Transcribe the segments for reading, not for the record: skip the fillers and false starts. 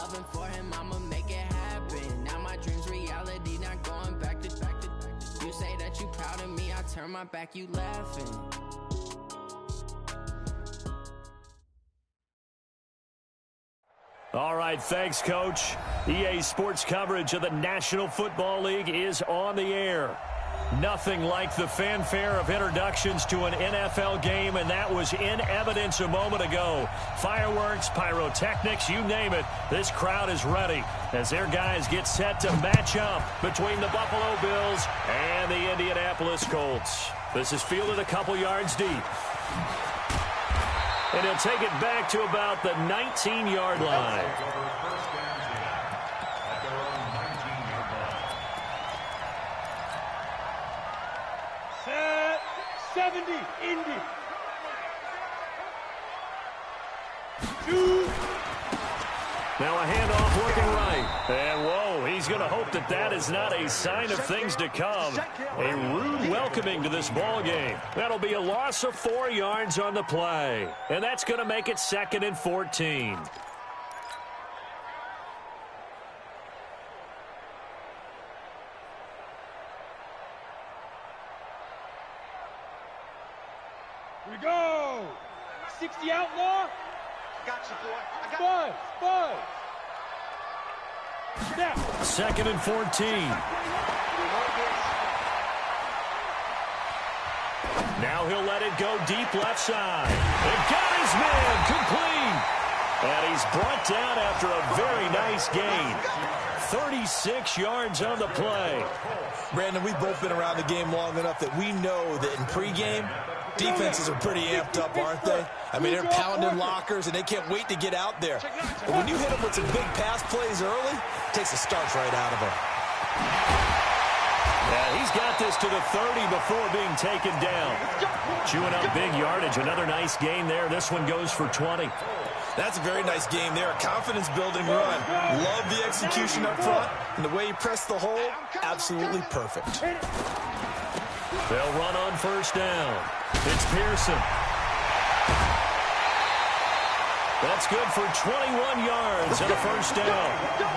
loving for him, I'ma make it happen. Now my dreams reality, not going back to. You say that you proud of me, I turn my back, you laughing. All right, thanks, Coach. EA Sports coverage of the National Football League is on the air. Nothing like the fanfare of introductions to an NFL game, and that was in evidence a moment ago. Fireworks, pyrotechnics, you name it. This crowd is ready as their guys get set to match up between the Buffalo Bills and the Indianapolis Colts. This is fielded a couple yards deep. And he'll take it back to about the 19-yard line. Set 70, Indy. 2. Now a handoff looking right. And, whoa, he's going to hope that that is not a sign of things to come. A rude welcoming to this ball game. That'll be a loss of 4 yards on the play. And that's going to make it 2nd and 14. Here we go. 60 outlaw. Got you, boy. Buzz. Snap. 2nd and 14. Now he'll let it go deep left side. And got his man complete. And he's brought down after a very nice gain. 36 yards on the play. Brandon, we've both been around the game long enough that we know that in pregame, defenses are pretty amped up, aren't they? I mean, they're pounding lockers, and they can't wait to get out there. But when you hit them with some big pass plays early, it takes the starch right out of them. Yeah, he's got this to the 30 before being taken down. Chewing up big yardage. Another nice gain there. This one goes for 20. That's a very nice game there. A confidence-building run. Love the execution up front. And the way he pressed the hole, absolutely perfect. They'll run on first down. It's Pearson. That's good for 21 yards and a first down.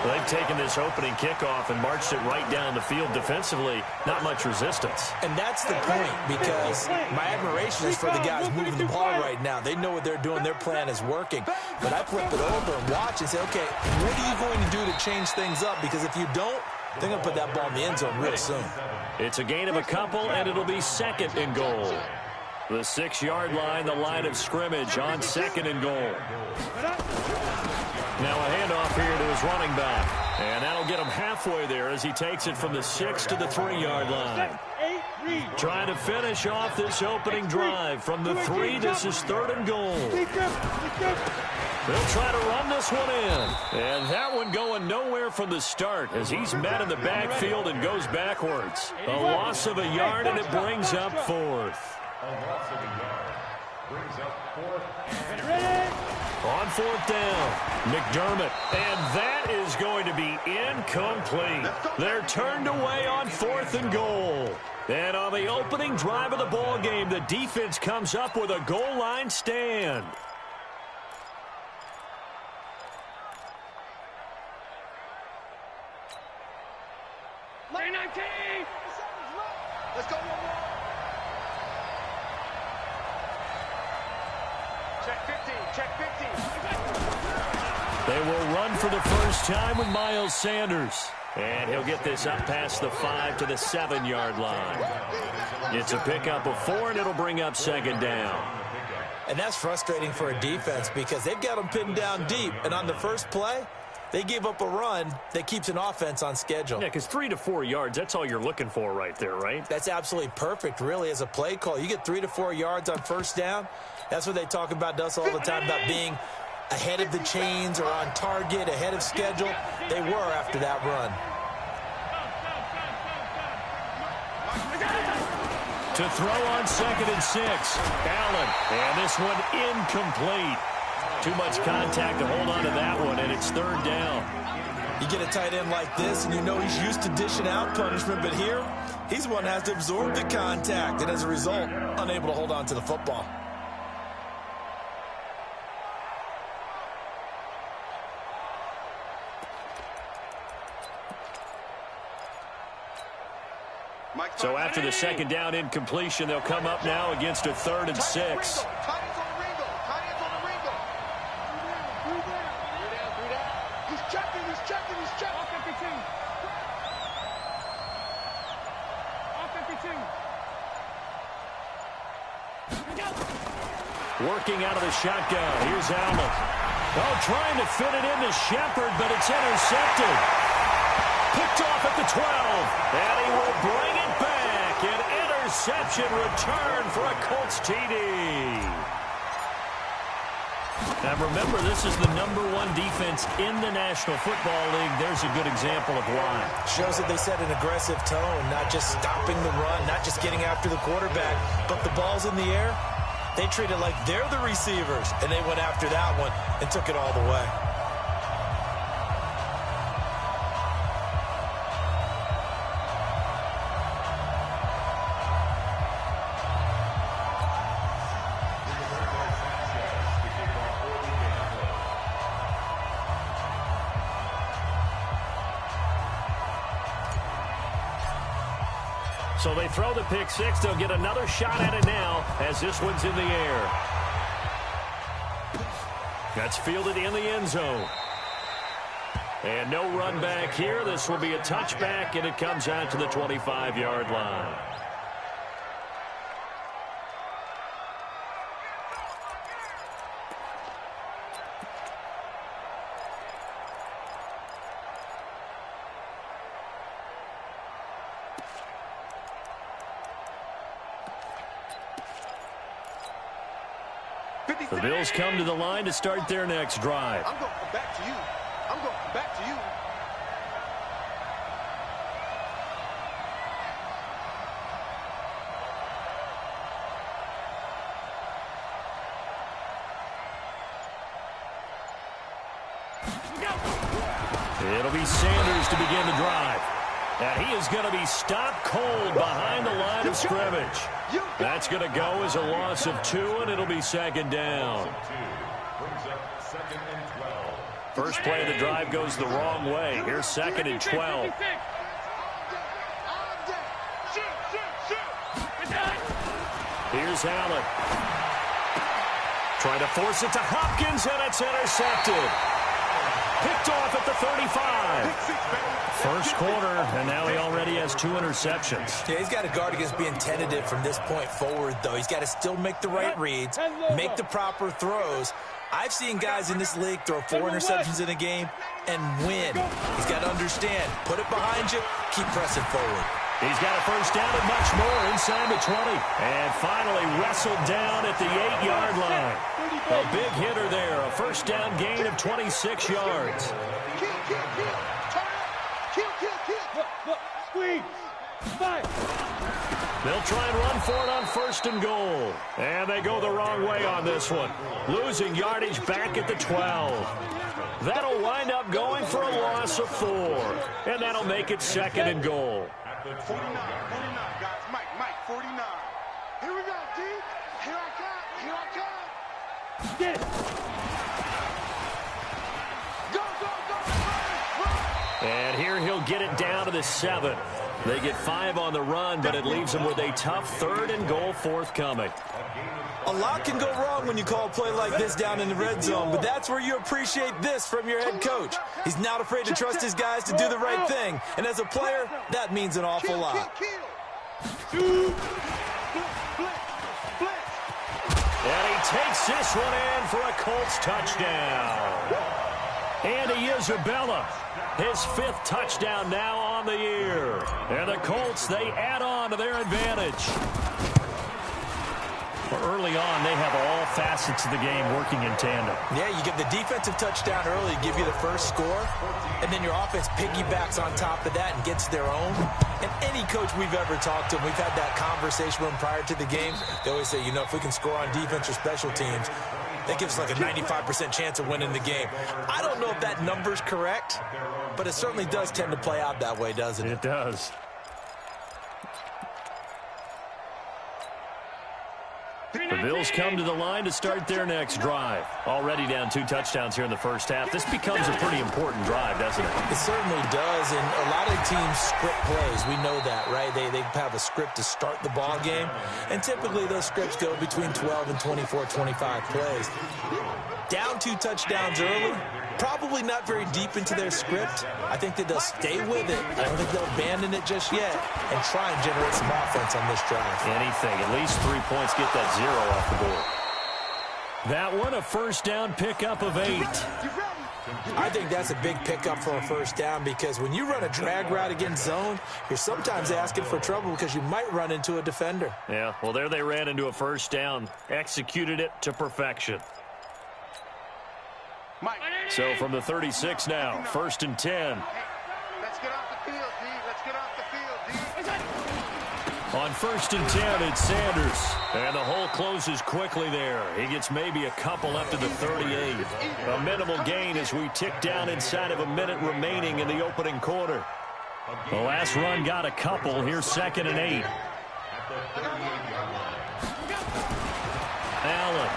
They've taken this opening kickoff and marched it right down the field defensively. Not much resistance. And that's the point, because my admiration is for the guys moving the ball right now. They know what they're doing. Their plan is working. But I flip it over and watch and say, okay, what are you going to do to change things up? Because if you don't, they're going to put that ball in the end zone real soon. It's a gain of a couple, and it'll be 2nd and goal. The 6-yard line, the line of scrimmage on 2nd and goal. Now a handoff here to his running back. And that'll get him halfway there as he takes it from the 6 to the 3-yard line. Trying to finish off this opening drive from the 3. This is 3rd and goal. They'll try to run this one in. And that one going nowhere from the start as he's met in the backfield and goes backwards. A loss of a yard, and it brings up 4th. On 4th down, McDermott, and that is going to be incomplete. They're turned away on 4th and goal. And on the opening drive of the ball game, the defense comes up with a goal line stand. Line 19. Let's go. Check 15. Check 15. They will run for the first time with Miles Sanders. And he'll get this up past the 5 to the 7-yard line. It's a pickup of 4, and it'll bring up 2nd down. And that's frustrating for a defense because they've got them pinned down deep. And on the first play, they gave up a run that keeps an offense on schedule. Yeah, because 3 to 4 yards, that's all you're looking for right there, right? That's absolutely perfect, really, as a play call. You get 3 to 4 yards on first down. That's what they talk about to us all the time, about being ahead of the chains or on target, ahead of schedule. They were after that run. To throw on 2nd and 6, Allen. And this one incomplete. Too much contact to hold on to that one, and it's 3rd down. You get a tight end like this, and you know he's used to dishing out punishment, but here, he's the one that has to absorb the contact, and as a result, unable to hold on to the football. So after the second down incompletion, they'll come up now against a 3rd and 6. Working out of the shotgun. Here's Allen. Oh, trying to fit it into Shepard, but it's intercepted. Picked off at the 12. And he will bring it back. An interception return for a Colts TD. Now remember, this is the #1 defense in the National Football League. There's a good example of why. Shows that they set an aggressive tone, not just stopping the run, not just getting after the quarterback, but the ball's in the air. They treat it like they're the receivers, and they went after that one and took it all the way. So they throw the pick six. They'll get another shot at it now as this one's in the air. That's fielded in the end zone. And no run back here. This will be a touchback, and it comes out to the 25-yard line. The Bills come to the line to start their next drive. I'm going back to you. I'm going back to you. It'll be Sanders to begin the drive. And he is going to be stopped cold behind the line of scrimmage. That's going to go as a loss of 2, and it'll be second down. First play of the drive goes the wrong way. Here's 2nd and 12. Here's Allen. Trying to force it to Hopkins, and it's intercepted. Picked off at the 35. First quarter, and now he already has 2 interceptions. Yeah, he's got to guard against being tentative from this point forward, though. He's got to still make the right reads, make the proper throws. I've seen guys in this league throw 4 interceptions in a game and win. He's got to understand, put it behind you, keep pressing forward. He's got a first down and much more inside the 20. And finally wrestled down at the 8-yard line. A big hitter there, a first down gain of 26 yards. Squeeze. They'll try and run for it on 1st and goal. And they go the wrong way on this one. Losing yardage back at the 12. That'll wind up going for a loss of 4. And that'll make it 2nd and goal. 49, guys. Mike, 49. Here we go, D. Here I come. Get it. Go. And here he'll get it down to the 7. They get 5 on the run, but it leaves them with a tough 3rd and goal forthcoming. A lot can go wrong when you call a play like this down in the red zone, but that's where you appreciate this from your head coach. He's not afraid to trust his guys to do the right thing, and as a player, that means an awful lot. And he takes this one in for a Colts touchdown. Andy Isabella, his 5th touchdown now on the year. And the Colts, they add on to their advantage. Early on, they have all facets of the game working in tandem. Yeah, you get the defensive touchdown early, give you the first score, and then your offense piggybacks on top of that and gets their own. And any coach we've ever talked to, we've had that conversation with them prior to the game. They always say, you know, if we can score on defense or special teams, that gives us like a 95% chance of winning the game. I don't know if that number's correct, but it certainly does tend to play out that way, doesn't it? It does. The Bills come to the line to start their next drive. Already down 2 touchdowns here in the first half. This becomes a pretty important drive, doesn't it? It certainly does, and a lot of teams script plays. We know that, right? They have a script to start the ball game, and typically those scripts go between 12 and 24, 25 plays. Down 2 touchdowns early, probably not very deep into their script. I think that they'll stay with it. I don't think they'll abandon it just yet and try and generate some offense on this drive. Anything, at least 3 points, get that 0 off the board. That one, a first down pickup of 8. I think that's a big pickup for a first down because when you run a drag route against zone, you're sometimes asking for trouble because you might run into a defender. Yeah, well, there they ran into a first down, executed it to perfection. So from the 36 now, 1st and 10. Let's get off the field, D. Let's get off the field, D. On 1st and 10, it's Sanders. And the hole closes quickly there. He gets maybe a couple up to the 38. A minimal gain as we tick down inside of a minute remaining in the opening quarter. The last run got a couple. Here's 2nd and 8. Allen.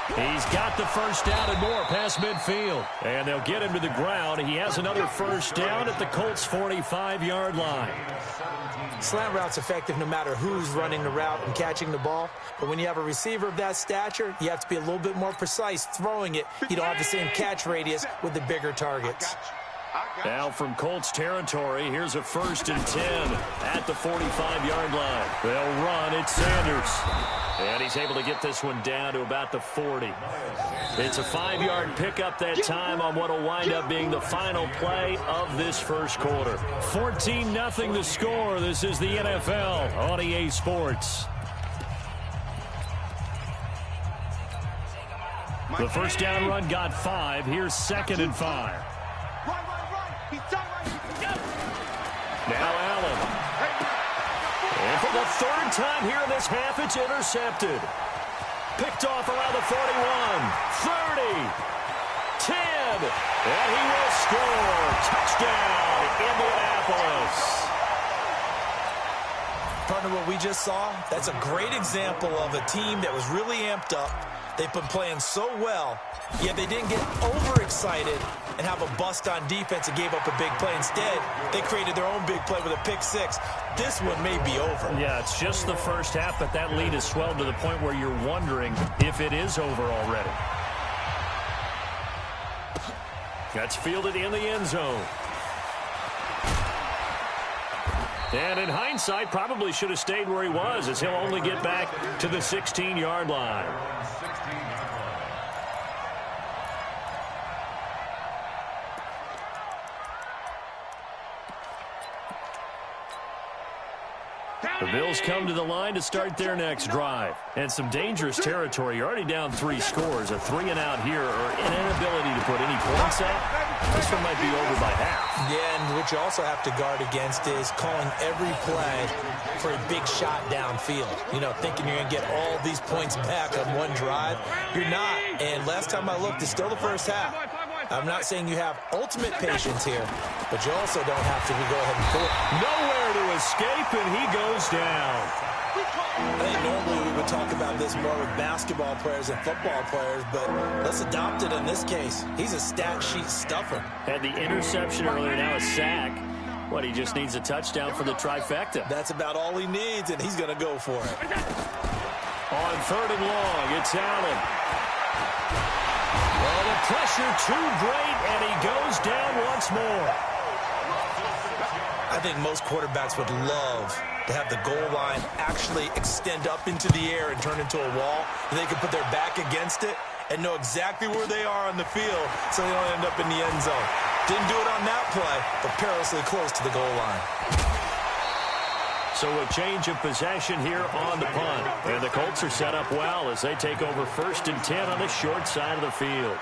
He's got the first down and more past midfield. And they'll get him to the ground. He has another first down at the Colts' 45-yard line. Slant route's effective no matter who's running the route and catching the ball. But when you have a receiver of that stature, you have to be a little bit more precise throwing it. You don't have the same catch radius with the bigger targets. Now from Colts territory, here's a 1st and 10 at the 45-yard line. They'll run. It's Sanders. And he's able to get this one down to about the 40. It's a 5-yard pickup that time on what will wind up being the final play of this first quarter. 14-0 the score. This is the NFL on EA Sports. The first down run got 5. Here's 2nd and 5. Now Allen. And for the 3rd time here in this half, it's intercepted. Picked off around the 41, 30, 10, and he will score. Touchdown, Indianapolis. Partner, what we just saw, that's a great example of a team that was really amped up. They've been playing so well, yet they didn't get overexcited and have a bust on defense and gave up a big play. Instead, they created their own big play with a pick-6. This one may be over. Yeah, it's just the first half, but that lead has swelled to the point where you're wondering if it is over already. That's fielded in the end zone. And in hindsight, probably should have stayed where he was, as he'll only get back to the 16-yard line. The Bills come to the line to start their next drive. And some dangerous territory. You're already down 3 scores. A 3-and-out here or an inability to put any points up. This one might be over by half. Yeah, and what you also have to guard against is calling every play for a big shot downfield. You know, thinking you're going to get all these points back on one drive. You're not. And last time I looked, it's still the first half. I'm not saying you have ultimate patience here, but you also don't have to go ahead and pull it. Nowhere to escape, and he goes down. I think normally we would talk about this more with basketball players and football players, but let's adopt it in this case. He's a stat sheet stuffer. Had the interception earlier, now a sack. What, he just needs a touchdown for the trifecta. That's about all he needs, and he's going to go for it. On 3rd and long, it's Allen. Well, the pressure too great, and he goes down once more. I think most quarterbacks would love to have the goal line actually extend up into the air and turn into a wall, and they can put their back against it and know exactly where they are on the field so they don't end up in the end zone. Didn't do it on that play, but perilously close to the goal line. So a change of possession here on the punt. And the Colts are set up well as they take over 1st and 10 on the short side of the field.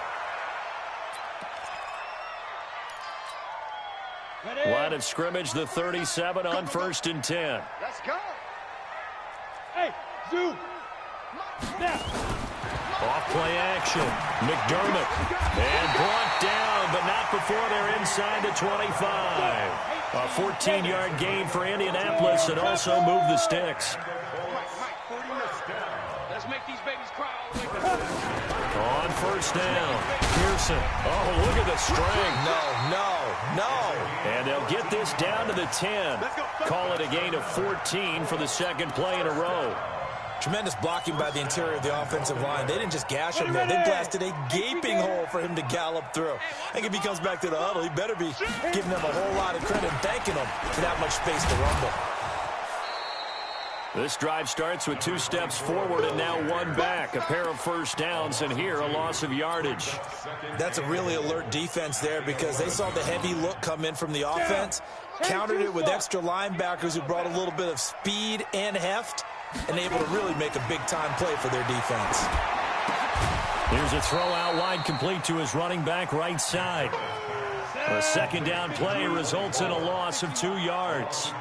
Line of scrimmage, the 37 on 1st and 10. Let's go. Hey, zoom. Now. Off play action. McDermott. And brought down, but not before they're inside the 25. A 14-yard gain for Indianapolis and also move the sticks. On first down, Pearson. Oh, look at the string. No. And they'll get this down to the 10. Call it a gain of 14 for the second play in a row. Tremendous blocking by the interior of the offensive line. They didn't just gash him there. They blasted a gaping hole for him to gallop through. I think if he comes back to the huddle, he better be giving them a whole lot of credit and thanking them for that much space to rumble. This drive starts with 2 steps forward and now 1 back. A pair of first downs, and here a loss of yardage. That's a really alert defense there because they saw the heavy look come in from the offense, countered it with extra linebackers who brought a little bit of speed and heft, and able to really make a big-time play for their defense. Here's a throw out wide, complete to his running back right side. A second down play results in a loss of 2 yards.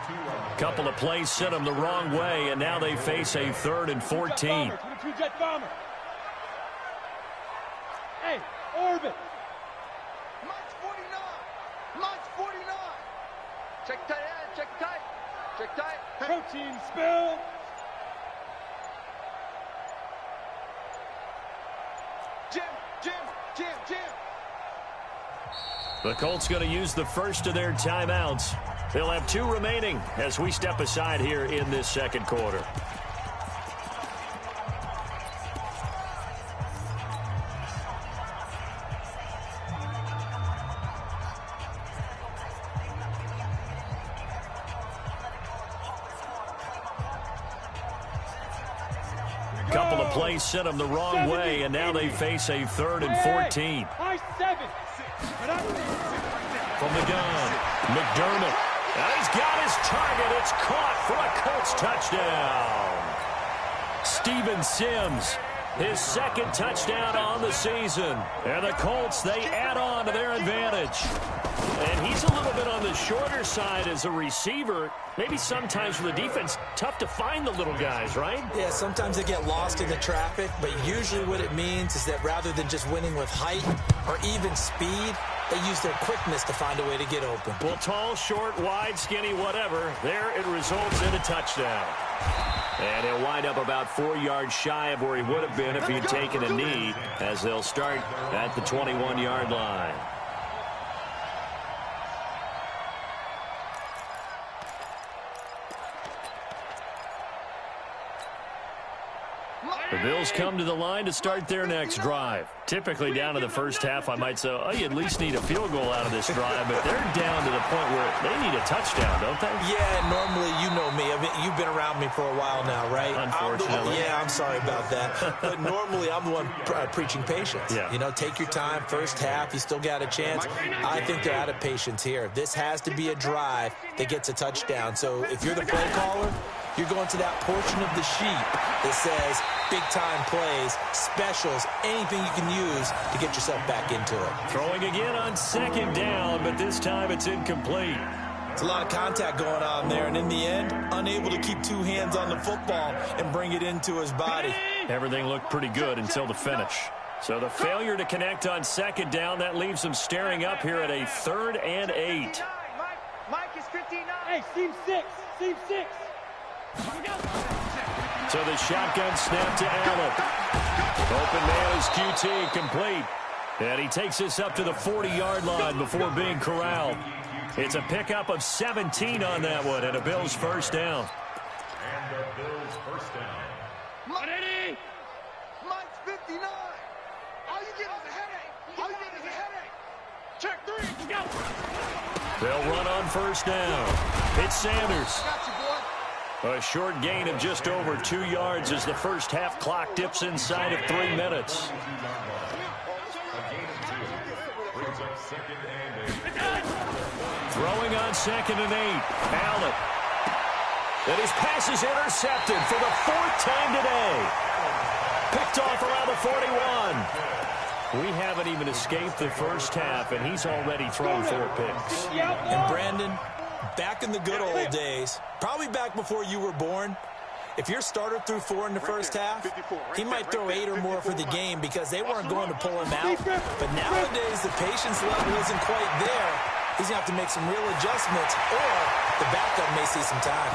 Couple of plays sent them the wrong way, and now they face a 3rd and 14. Hey, Orbit. Mike's 49. Mike's 49. Check tight end. Check tight. Check tight. Protein spill. Jim. The Colts going to use the first of their timeouts. They'll have 2 remaining as we step aside here in this second quarter. Couple of plays sent them the wrong way, and now they face a 3rd and 14. From the gun, McDermott. And he's got his target. It's caught for a Colts touchdown. Steven Sims, his 2nd touchdown on the season. And the Colts, they add on to their advantage. And he's a little bit on the shorter side as a receiver. Maybe sometimes for the defense, tough to find the little guys, right? Yeah, sometimes they get lost in the traffic, but usually what it means is that rather than just winning with height or even speed, they use their quickness to find a way to get open. Well, tall, short, wide, skinny, whatever, there it results in a touchdown. And he'll wind up about 4 yards shy of where he would have been if he had taken a knee, as they'll start at the 21-yard line. The Bills come to the line to start their next drive. Typically down to the first half, I might say, oh, you at least need a field goal out of this drive, but they're down to the point where they need a touchdown, don't they? Yeah, normally, you know me. I mean, you've been around me for a while now, right? Unfortunately. I'm sorry about that. But normally, I'm the one preaching patience. Yeah. You know, take your time. First half, you still got a chance. I think they're out of patience here. This has to be a drive that gets a touchdown. So if you're the play caller, you're going to that portion of the sheet that says big-time plays, specials, anything you can use to get yourself back into it. Throwing again on 2nd down, but this time it's incomplete. It's a lot of contact going on there, and in the end, unable to keep 2 hands on the football and bring it into his body. Everything looked pretty good until the finish. So the failure to connect on 2nd down, that leaves them staring up here at a 3rd and 8. Mike is 59. Hey, seam 6. So the shotgun snap to Allen. Open man is QT, complete. And he takes this up to the 40-yard line before being corralled. It's a pickup of 17 on that one, and a Bills first down. Mike's 59. All you get is a headache. Check 3. They'll run on first down. It's Sanders. Got you, boy. A short gain of just over 2 yards as the first half clock dips inside of 3 minutes. Throwing on 2nd and 8. Allen. And his pass is intercepted for the 4th time today. Picked off around the 41. We haven't even escaped the first half, and he's already thrown 4 picks. And Brandon, back in the good old days, probably back before you were born, if your starter threw 4 in the first half, he might throw 8 or more for the game because they weren't going to pull him out. But nowadays, the patience level isn't quite there. He's going to have to make some real adjustments, or the backup may see some time.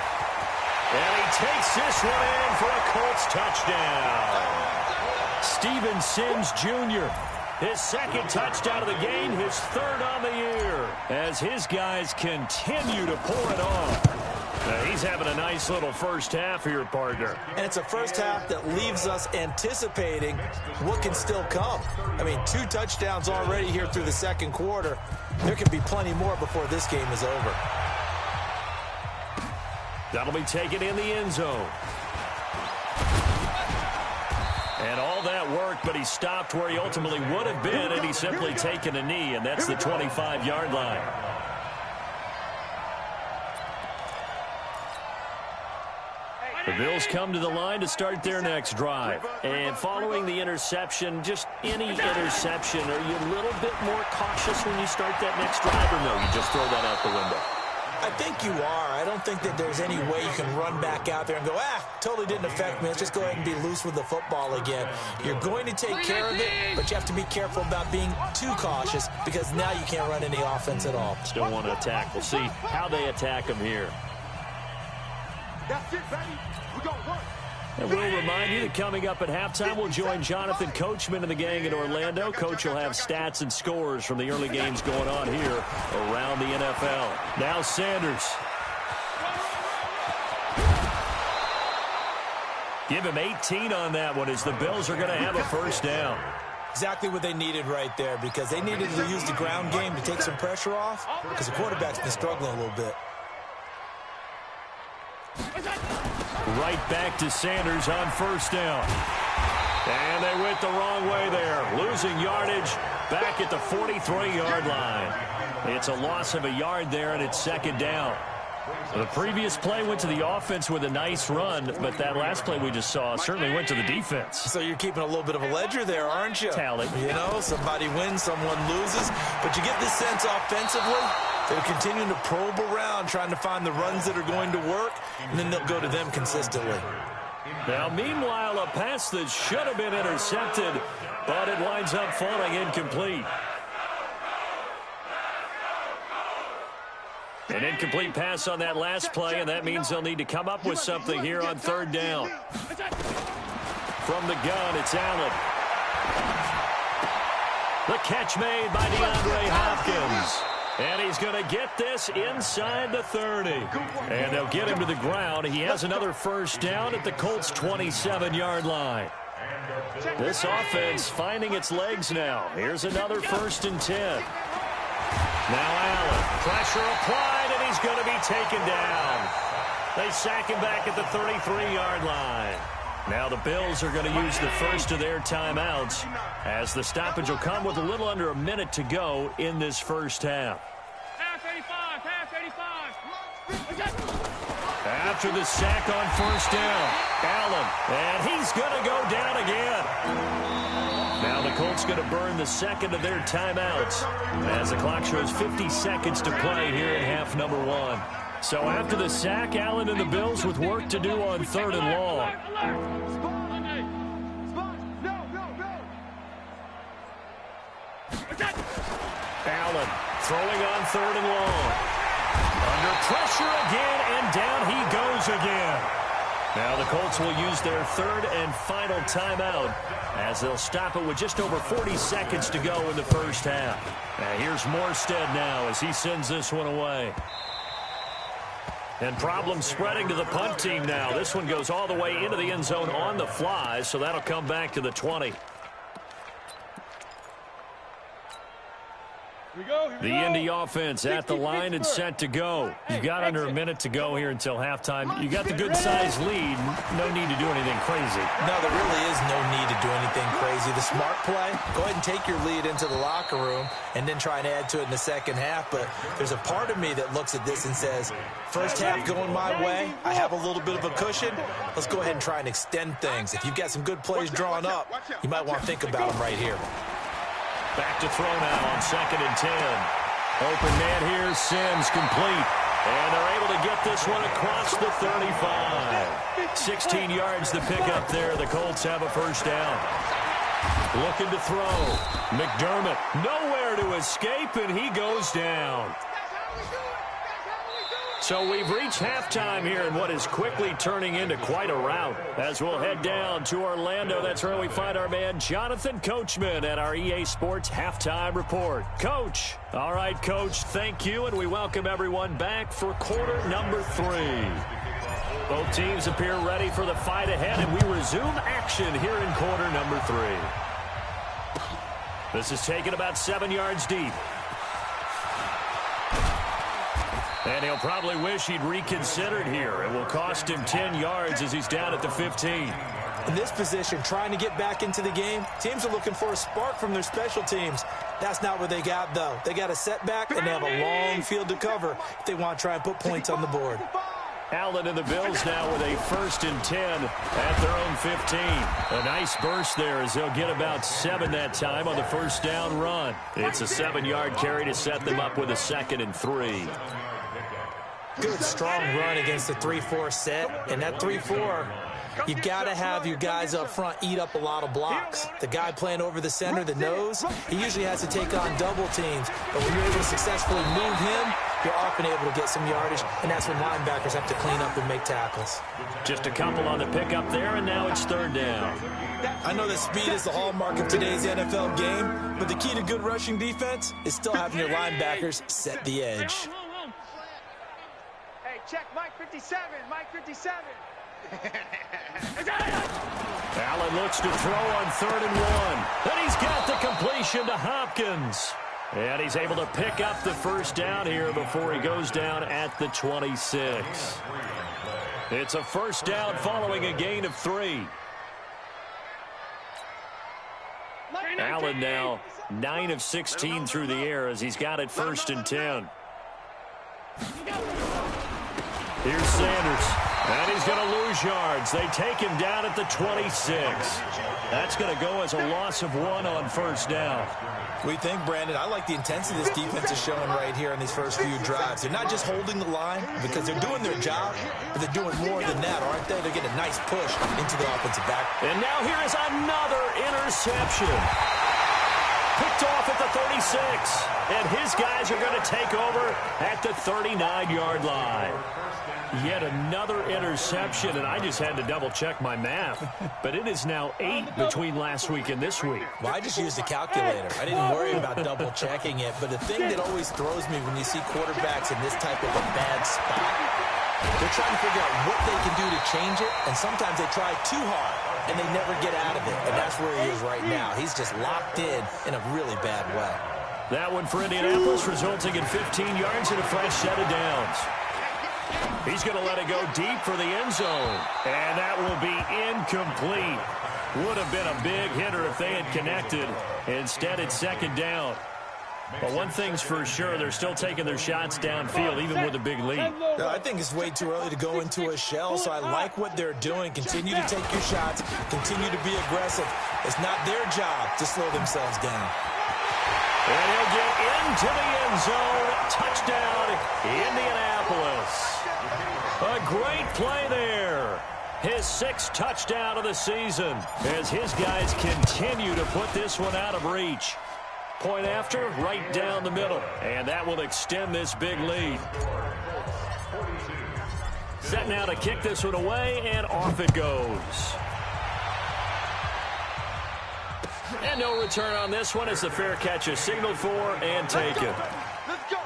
And he takes this one in for a Colts touchdown. Steven Sims Jr., his second touchdown of the game, his third on the year, as his guys continue to pour it on. He's having a nice little first half here, partner. And it's a first half that leaves us anticipating what can still come. I mean, 2 touchdowns already here through the second quarter. There can be plenty more before this game is over. That'll be taken in the end zone. And all that work, but he stopped where he ultimately would have been, and he's simply taken a knee, and that's the 25-yard line. The Bills come to the line to start their next drive. And following the interception, just any interception, are you a little bit more cautious when you start that next drive, or no, you just throw that out the window? I think you are. I don't think that there's any way you can run back out there and go, totally didn't affect me. Let's just go ahead and be loose with the football again. You're going to take care of it, but you have to be careful about being too cautious because now you can't run any offense at all. Still want to attack. We'll see how they attack him here. That's it, baby. We got one. And we'll remind you that coming up at halftime, we'll join Jonathan Coachman and the gang in Orlando. Coach will have stats and scores from the early games going on here around the NFL. Now Sanders. Give him 18 on that one as the Bills are going to have a first down. Exactly what they needed right there because they needed to use the ground game to take some pressure off because the quarterback's been struggling a little bit. Right back to Sanders on first down. And they went the wrong way there. Losing yardage back at the 43-yard line. It's a loss of a yard there, and it's second down. The previous play went to the offense with a nice run, but that last play we just saw certainly went to the defense. So you're keeping a little bit of a ledger there, aren't you? Tally. You know, somebody wins, someone loses. But you get this sense offensively, they're continuing to probe around, trying to find the runs that are going to work, and then they'll go to them consistently. Now, meanwhile, a pass that should have been intercepted, but it winds up falling incomplete. An incomplete pass on that last play, and that means they'll need to come up with something here on third down. From the gun, it's Allen. The catch made by DeAndre Hopkins. And he's going to get this inside the 30. And they'll get him to the ground. He has another first down at the Colts' 27-yard line. This offense finding its legs now. Here's another 1st and 10. Now Allen, pressure applied, and he's going to be taken down. They sack him back at the 33-yard line. Now the Bills are going to use the first of their timeouts as the stoppage will come with a little under a minute to go in this first half. Pass 85, pass 85. After the sack on first down, Allen, and he's going to go down again. Now the Colts going to burn the second of their timeouts as the clock shows 50 seconds to play here in half number 1. So after the sack, Allen and the Bills with work to do on third and long. Allen throwing on third and long. Under pressure again, and down he goes again. Now the Colts will use their third and final timeout as they'll stop it with just over 40 seconds to go in the first half. Now here's Morstead now as he sends this one away. And problems spreading to the punt team now. This one goes all the way into the end zone on the fly, so that'll come back to the 20. The Indy offense at the line and set to go. You've got under a minute to go here until halftime. You got the good-sized lead. No need to do anything crazy. No, there really is no need to do anything crazy. The smart play, go ahead and take your lead into the locker room and then try and add to it in the second half. But there's a part of me that looks at this and says, first half going my way, I have a little bit of a cushion. Let's go ahead and try and extend things. If you've got some good plays drawn up, you might want to think about them right here. Back to throw now on 2nd and 10. Open man here, Sims complete. And they're able to get this one across the 35. 16 yards to pick up there. The Colts have a first down. Looking to throw. McDermott nowhere to escape, and he goes down. So we've reached halftime here in what is quickly turning into quite a rout. As we'll head down to Orlando, that's where we find our man Jonathan Coachman at our EA Sports Halftime Report. Coach. All right, Coach, thank you, and we welcome everyone back for quarter number 3. Both teams appear ready for the fight ahead, and we resume action here in quarter number 3. This is taken about 7 yards deep. And he'll probably wish he'd reconsidered here. It will cost him 10 yards as he's down at the 15. In this position, trying to get back into the game, teams are looking for a spark from their special teams. That's not what they got, though. They got a setback, and they have a long field to cover if they want to try and put points on the board. Allen and the Bills now with a 1st and 10 at their own 15. A nice burst there as they'll get about 7 that time on the first down run. It's a 7-yard carry to set them up with a 2nd and 3. Good, strong run against the 3-4 set. And that 3-4, you got to have your guys up front eat up a lot of blocks. The guy playing over the center, the nose, he usually has to take on double teams. But when you're able to successfully move him, you're often able to get some yardage, and that's when linebackers have to clean up and make tackles. Just a couple on the pickup there, and now it's 3rd down. I know that speed is the hallmark of today's NFL game, but the key to good rushing defense is still having your linebackers set the edge. Hey, check Mike 57, Mike 57. Allen looks to throw on 3rd and 1. And he's got the completion to Hopkins. And he's able to pick up the first down here before he goes down at the 26. It's a first down following a gain of 3. Allen now 9 of 16 through the air as he's got it 1st and 10. Here's Sanders. And he's going to lose yards. They take him down at the 26. That's going to go as a loss of 1 on first down. We think, Brandon, I like the intensity this defense is showing right here in these first few drives. They're not just holding the line because they're doing their job, but they're doing more than that, aren't they? They're getting a nice push into the offensive back. And now here is another interception. Picked off at the 36. And his guys are going to take over at the 39-yard line. Yet another interception, and I just had to double-check my math. But it is now 8 between last week and this week. Well, I just used a calculator. I didn't worry about double-checking it. But the thing that always throws me when you see quarterbacks in this type of a bad spot, they're trying to figure out what they can do to change it, and sometimes they try too hard, and they never get out of it. And that's where he is right now. He's just locked in a really bad way. That one for Indianapolis resulting in 15 yards and a fresh set of downs. He's going to let it go deep for the end zone. And that will be incomplete. Would have been a big hitter if they had connected. Instead, it's 2nd down. But one thing's for sure, they're still taking their shots downfield, even with a big lead. No, I think it's way too early to go into a shell, so I like what they're doing. Continue to take your shots. Continue to be aggressive. It's not their job to slow themselves down. And he'll get into the end zone. Touchdown, Indianapolis. A great play there. His 6th touchdown of the season as his guys continue to put this one out of reach. Point after, right down the middle. And that will extend this big lead. Set now to kick this one away, and off it goes. And no return on this one as the fair catch is signaled for and taken. Let's go.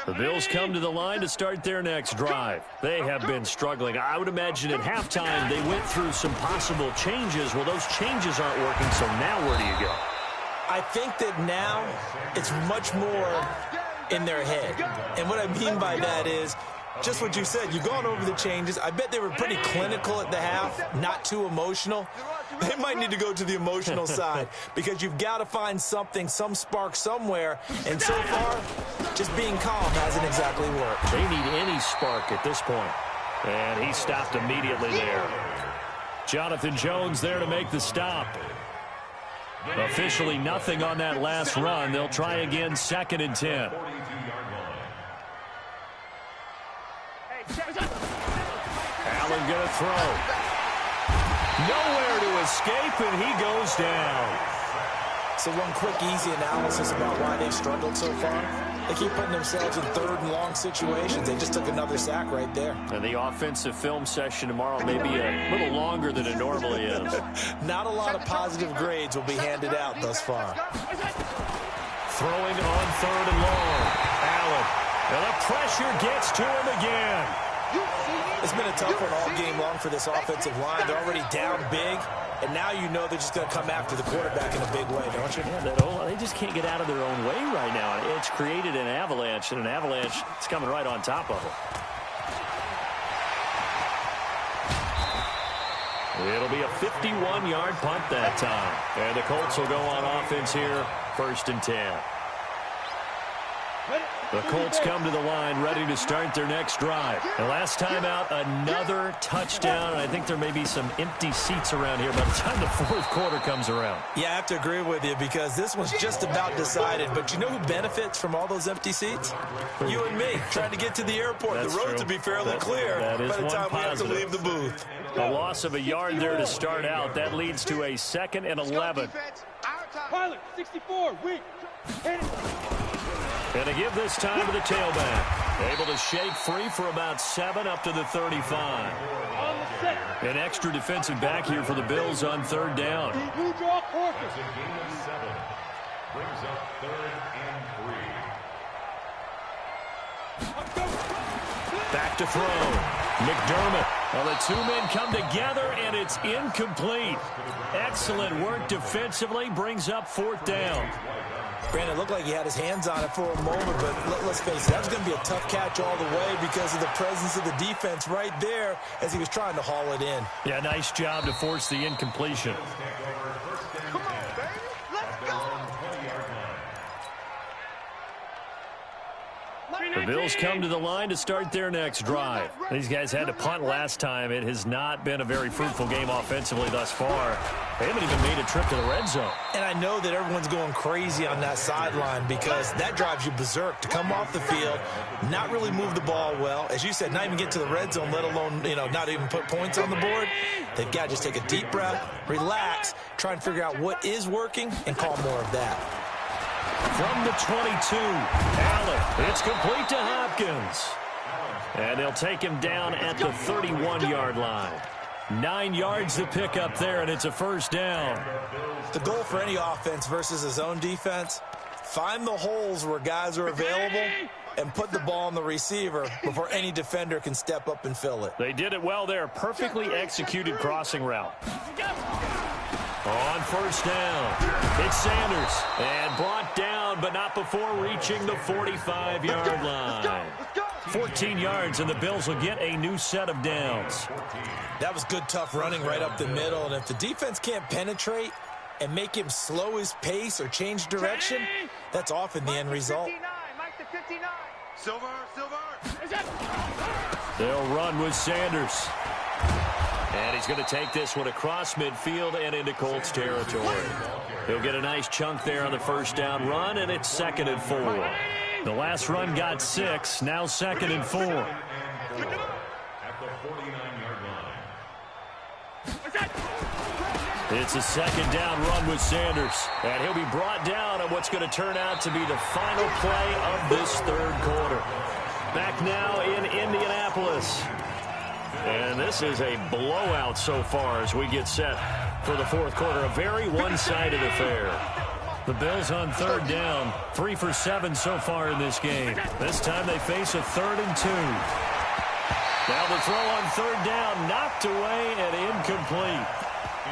The Bills come to the line to start their next drive. They have been struggling. I would imagine at halftime they went through some possible changes. Well, those changes aren't working, so now where do you go? I think that now it's much more in their head. And what I mean by that is just what you said. You've gone over the changes. I bet they were pretty clinical at the half, not too emotional. They might need to go to the emotional side because you've got to find something, some spark somewhere. And so far, just being calm hasn't exactly worked. They need any spark at this point. And he stopped immediately there. Jonathan Jones there to make the stop. Officially nothing on that last run. They'll try again, 2nd and 10. Allen going to throw. Nowhere to escape, and he goes down. So one quick, easy analysis about why they've struggled so far. They keep putting themselves in third and long situations. They just took another sack right there. And the offensive film session tomorrow may be a little longer than it normally is. Not a lot of positive grades will be handed out thus far. Throwing on third and long. Allen. And the pressure gets to him again. It's been a tough one all game long for this offensive line. They're already down big, and now you know they're just going to come after the quarterback in a big way, don't you? Yeah, they just can't get out of their own way right now. It's created an avalanche, and an avalanche is coming right on top of them. It'll be a 51-yard punt that time. And the Colts will go on offense here, 1st and 10. The Colts come to the line ready to start their next drive. And last time out, another touchdown. And I think there may be some empty seats around here by the time the 4th quarter comes around. Yeah, I have to agree with you because this one's just about decided. But you know who benefits from all those empty seats? You and me, trying to get to the airport. That's the roads true. will be fairly clear by the time we have to leave the booth. A loss of a yard there to start out. That leads to a 2nd and 11. Pilot, 64, weak. And to give this time to the tailback. Able to shake free for about 7 up to the 35. An extra defensive back here for the Bills on 3rd down. Blue draw quarters. Brings up 3rd and 3. Back to throw. McDermott. Well, the two men come together, and it's incomplete. Excellent work defensively. Brings up 4th down. Brandon, it looked like he had his hands on it for a moment, but let's face it, that was going to be a tough catch all the way because of the presence of the defense right there as he was trying to haul it in. Yeah, nice job to force the incompletion. Come on, baby. Let's go. The Bills come to the line to start their next drive. These guys had to punt last time. It has not been a very fruitful game offensively thus far. They haven't even made a trip to the red zone. And I know that everyone's going crazy on that sideline because that drives you berserk to come off the field, not really move the ball well. As you said, not even get to the red zone, let alone, not even put points on the board. They've got to just take a deep breath, relax, try and figure out what is working, and call more of that. From the 22, Allen. It's complete to Hopkins. And they'll take him down at the 31-yard line. 9 yards to pick up there, and it's a 1st down. The goal for any offense versus his own defense, find the holes where guys are available and put the ball on the receiver before any defender can step up and fill it. They did it well there. Perfectly executed crossing route. On 1st down, it's Sanders. And brought down, but not before reaching the 45-yard line. 14 yards, and the Bills will get a new set of downs. That was good, tough running right up the middle. And if the defense can't penetrate and make him slow his pace or change direction, that's often the end result. Silver. They'll run with Sanders. And he's going to take this one across midfield and into Colts territory. He'll get a nice chunk there on the 1st down run, and it's 2nd and 4. The last run got 6, now 2nd and 4. At the 49-yard line. It's a 2nd down run with Sanders. And he'll be brought down on what's going to turn out to be the final play of this 3rd quarter. Back now in Indianapolis. And this is a blowout so far as we get set for the 4th quarter. A very one-sided affair. The Bills on 3rd down. 3 for 7 so far in this game. This time they face a 3rd and 2. Now the throw on 3rd down. Knocked away and incomplete.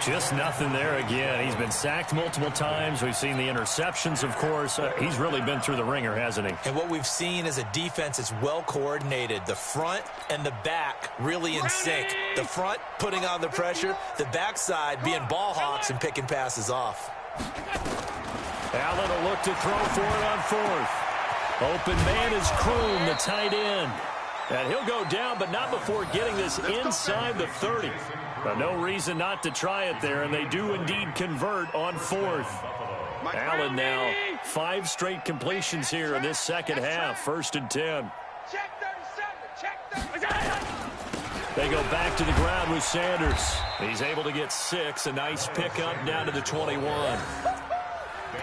Just nothing there again. He's been sacked multiple times. We've seen the interceptions, of course. He's really been through the ringer, hasn't he? And what we've seen is a defense that's well coordinated. The front and the back really in sync. The front putting on the pressure. The backside being ball hawks and picking passes off. Allen will look to throw for it on 4th. Open man is Kroon, the tight end. And he'll go down, but not before getting this inside the 30. But no reason not to try it there, and they do indeed convert on 4th. Allen now 5 straight completions here in this 2nd half. 1st and 10. Check 37. Check 37. They go back to the ground with Sanders. He's able to get 6. A nice pickup down to the 21.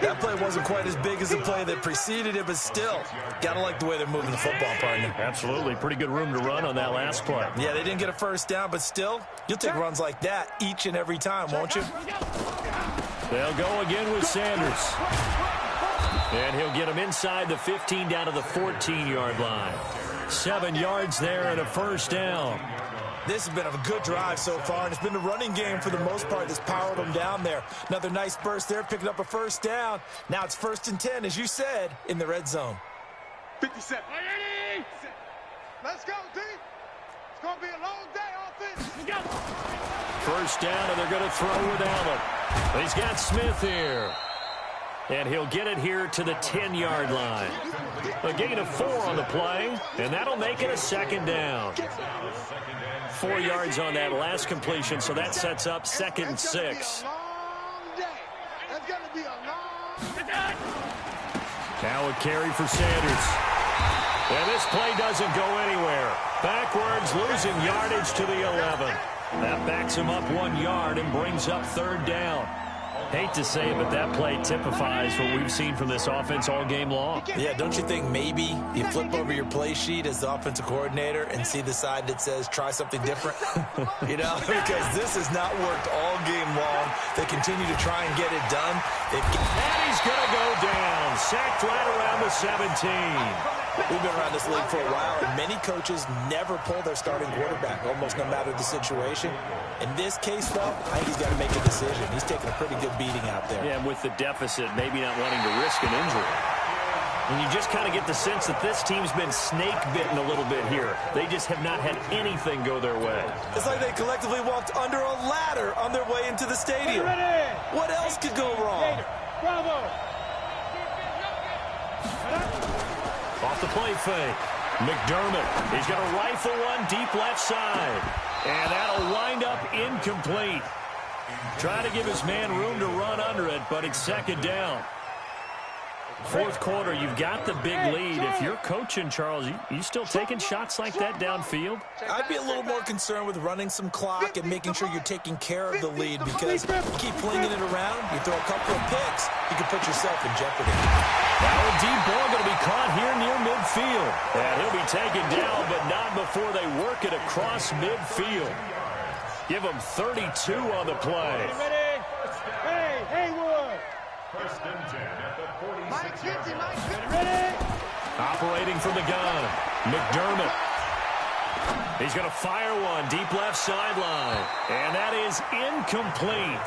That play wasn't quite as big as the play that preceded it, but still, got to like the way they're moving the football, partner. Absolutely. Pretty good room to run on that last play. Yeah, they didn't get a first down, but still, you'll take runs like that each and every time, won't you? They'll go again with Sanders. And he'll get him inside the 15 down to the 14-yard line. 7 yards there and a first down. This has been a good drive so far, and it's been the running game for the most part that's powered them down there. Another nice burst there, picking up a first down. Now it's 1st and 10, as you said, in the red zone. 57. Let's go, D. It's going to be a long day offense. First down, and they're going to throw with Allen. He's got Smith here. And he'll get it here to the 10-yard line. A gain of 4 on the play, and that'll make it a 2nd down. 4 yards on that last completion, so that sets up 2nd and 6. Now a carry for Sanders. And this play doesn't go anywhere. Backwards, losing yardage to the 11. That backs him up 1 yard and brings up 3rd down. Hate to say it, but that play typifies what we've seen from this offense all game long. Yeah, don't you think maybe you flip over your play sheet as the offensive coordinator and see the side that says try something different? You know, because this has not worked all game long. They continue to try and get it done. And he's going to go down. Sacked right around the 17. We've been around this league for a while, and many coaches never pull their starting quarterback, almost no matter the situation. In this case, though, I think he's got to make a decision. He's taking a pretty good beating out there. Yeah, and with the deficit, maybe not wanting to risk an injury. And you just kind of get the sense that this team's been snake-bitten a little bit here. They just have not had anything go their way. It's like they collectively walked under a ladder on their way into the stadium. What else could go wrong? Bravo. Off the play fake. McDermott. He's going to rifle one deep left side. And that'll wind up incomplete. Try to give his man room to run under it, but it's 2nd down. 4th quarter, you've got the big lead. If you're coaching, Charles, you still taking shots like that downfield? I'd be a little more concerned with running some clock and making sure you're taking care of the lead, because you keep flinging it around, you throw a couple of picks, you can put yourself in jeopardy. Now a deep ball going to be caught here near midfield. And he'll be taken down, but not before they work it across midfield. Give him 32 on the play. Ready? Hey, Haywood. 1st and 10 at the 46. Ready? Operating from the gun, McDermott. He's going to fire one deep left sideline. And that is incomplete.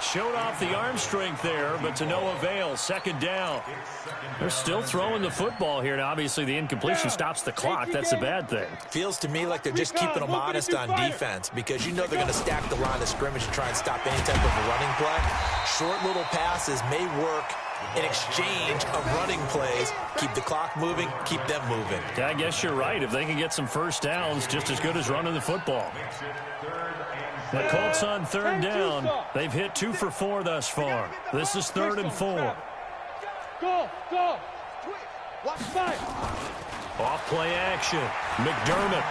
Showed off the arm strength there, but to no avail. 2nd down. They're still throwing the football here. Now, obviously, the incompletion stops the clock. That's a bad thing. Feels to me like they're just keeping them honest on defense, because you know they're going to stack the line of scrimmage and try and stop any type of a running play. Short little passes may work in exchange of running plays. Keep the clock moving, keep them moving. Yeah, I guess you're right. If they can get some first downs, just as good as running the football. The Colts on 3rd down. They've hit 2 for 4 thus far. This is 3rd and 4. Go. Watch fight. Off play action. McDermott.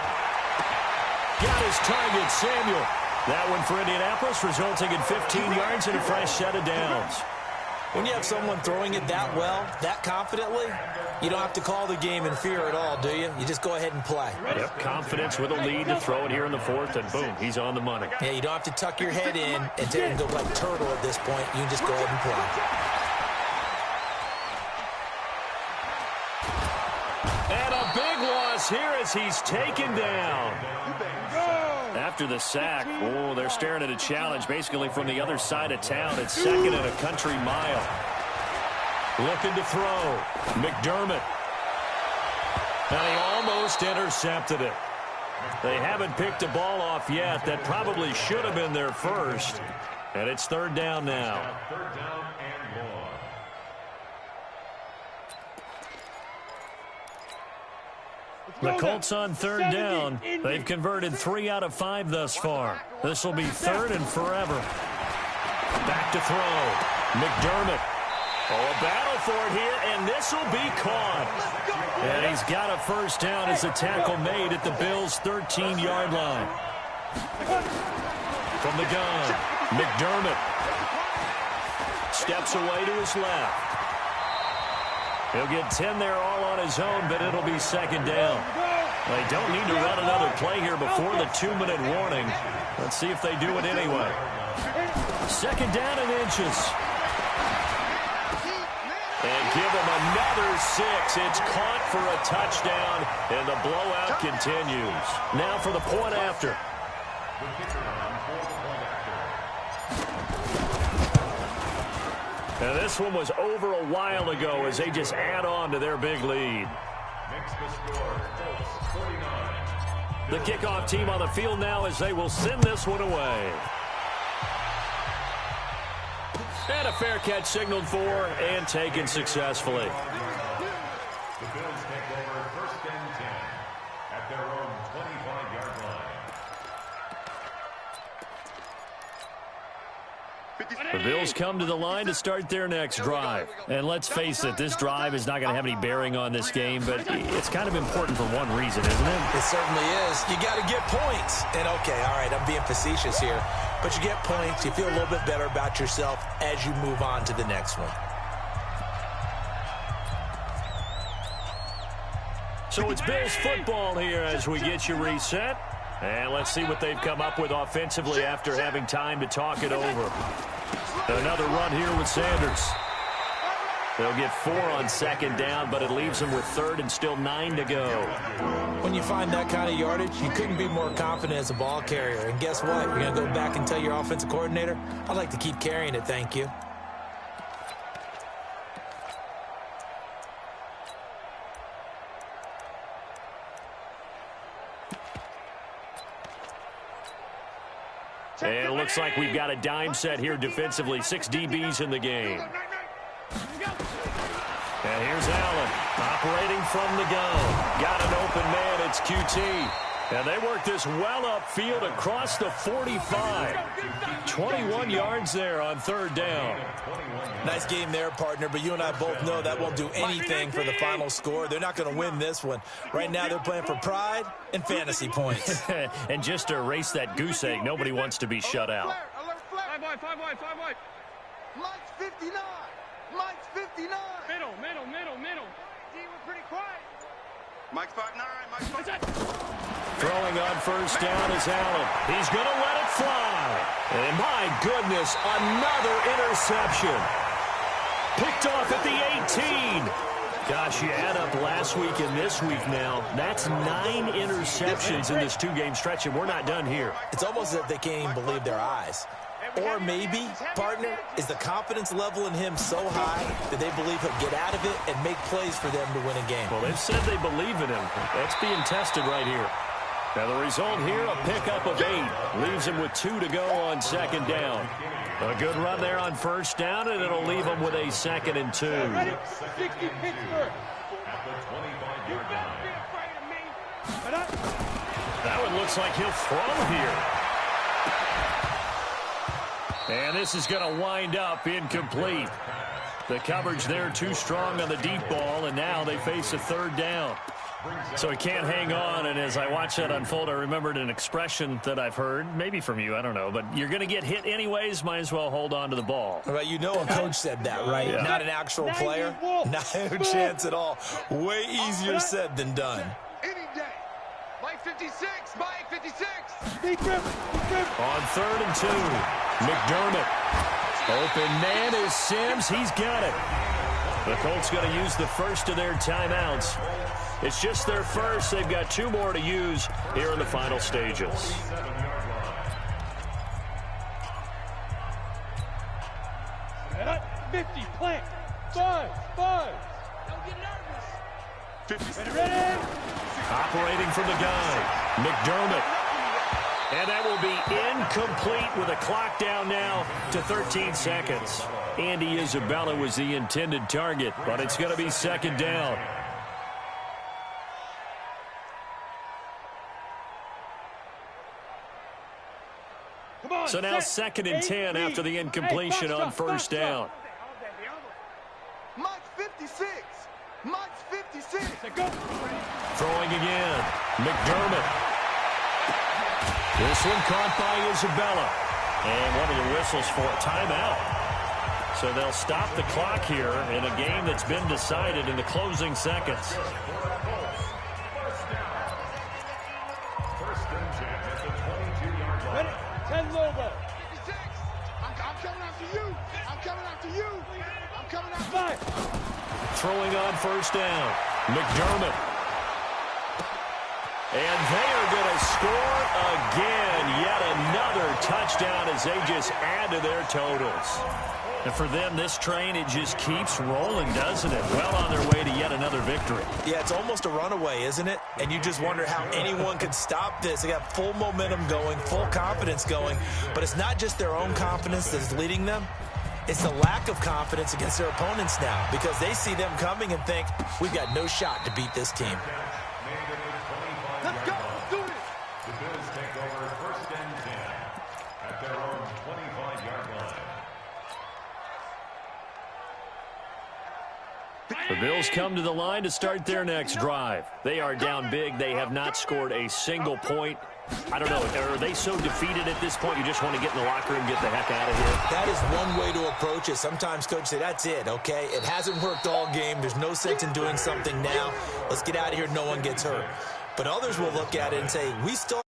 Got his target, Samuel. That one for Indianapolis, resulting in 15 yards and a fresh set of downs. When you have someone throwing it that well, that confidently, you don't have to call the game in fear at all, do you? You just go ahead and play. Yep, confidence with a lead to throw it here in the 4th, and boom, he's on the money. Yeah, you don't have to tuck your head in and go like turtle at this point. You can just go ahead and play. And a big loss here as he's taken down. After the sack, they're staring at a challenge basically from the other side of town. It's 2nd and a country mile. Looking to throw. McDermott. And he almost intercepted it. They haven't picked a ball off yet. That probably should have been their first. And it's 3rd down now. 3rd down and long. The Colts on 3rd down. They've converted 3 out of 5 thus far. This will be 3rd and forever. Back to throw. McDermott. Oh, a battle for it here, and this will be caught. And he's got a first down as a tackle made at the Bills' 13-yard line. From the gun, McDermott steps away to his left. He'll get 10 there all on his own, but it'll be second down. They don't need to run another play here before the 2-minute warning. Let's see if they do it anyway. Second down and inches. And give him another 6. It's caught for a touchdown, and the blowout continues. Now for the point after. And this one was over a while ago as they just add on to their big lead. The kickoff team on the field now as they will send this one away. And a fair catch signaled for and taken successfully. The Bills take over 1st and 10 at their own 25-yard line. The Bills come to the line to start their next drive. And let's face it, this drive is not going to have any bearing on this game, but it's kind of important for one reason, isn't it? It certainly is. You got to get points. And, okay, all right, I'm being facetious here. But you get points, you feel a little bit better about yourself as you move on to the next one. So it's Bills football here as we get you reset. And let's see what they've come up with offensively after having time to talk it over. Another run here with Sanders. They'll get 4 on second down, but it leaves them with 3rd and still 9 to go. When you find that kind of yardage, you couldn't be more confident as a ball carrier. And guess what? You're going to go back and tell your offensive coordinator, I'd like to keep carrying it, thank you. And it looks like we've got a dime set here defensively. 6 DBs in the game. And here's Allen operating from the gun. Got an open man. It's QT. And they work this well upfield across the 45. 21 yards there on 3rd down. Nice game there, partner, but you and I both know that won't do anything for the final score. They're not going to win this one. Right now they're playing for pride and fantasy points. And just to erase that goose egg, nobody wants to be shut out. 5 wide. Mike's 59. Mike's 59. Middle. D, we're pretty quiet. Mike's 5'9". Mike's 5'9". Throwing on first down is Allen. He's going to let it fly. And my goodness, another interception. Picked off at the 18. Gosh, you add up last week and this week now. That's 9 interceptions in this 2-game stretch, and we're not done here. It's almost as if they can't even believe their eyes. Or maybe, partner, is the confidence level in him so high that they believe he'll get out of it and make plays for them to win a game. Well, they've said they believe in him. That's being tested right here. Now the result here, a pickup of 8. Leaves him with 2 to go on second down. A good run there on first down, and it'll leave him with a 2nd and 2. 60 Pittsburgh. That one looks like he'll throw here. And this is going to wind up incomplete. The coverage there too strong on the deep ball, and now they face a 3rd down. So he can't hang on, and as I watch that unfold, I remembered an expression that I've heard, maybe from you, I don't know, but you're going to get hit anyways, might as well hold on to the ball. Right, you know a coach said that, right? Yeah. Not an actual player. Not a chance at all. Way easier said than done. Any day. Mike 56. Mike 56. On 3rd and 2, McDermott. Open man is Sims. He's got it. The Colts going to use the first of their timeouts. It's just their first. They've got 2 more to use here in the final stages. 50, plant. 5. Don't get nervous. 50. Ready? Operating from the gun, McDermott. And that will be incomplete with a clock down now to 13 seconds. Andy Isabella was the intended target, but it's going to be second down. So now 2nd and 10 after the incompletion on first down. 56. Mike's 56. Throwing again. McDermott. This one caught by Isabella. And one of the whistles for a timeout. So they'll stop the clock here in a game that's been decided in the closing seconds. First and 10 at the 22-yard line. 10 logo. 56. I'm coming after you. I'm coming after you. I'm coming after you. Throwing on first down. McDermott. And they are going to score again. Yet another touchdown as they just add to their totals. And for them, this train, it just keeps rolling, doesn't it? Well on their way to yet another victory. Yeah, it's almost a runaway, isn't it? And you just wonder how anyone could stop this. They got full momentum going, full confidence going. But it's not just their own confidence that's leading them. It's the lack of confidence against their opponents now because they see them coming and think, we've got no shot to beat this team. Let's go. Let's do it. The Bills take over first and 10 at their own 25-yard line. The Bills come to the line to start their next drive. They are down big. They have not scored a single point. I don't know, are they so defeated at this point you just want to get in the locker room and get the heck out of here? That is one way to approach it. Sometimes coaches say, that's it, okay? It hasn't worked all game. There's no sense in doing something now. Let's get out of here. No one gets hurt. But others will look at it and say, we still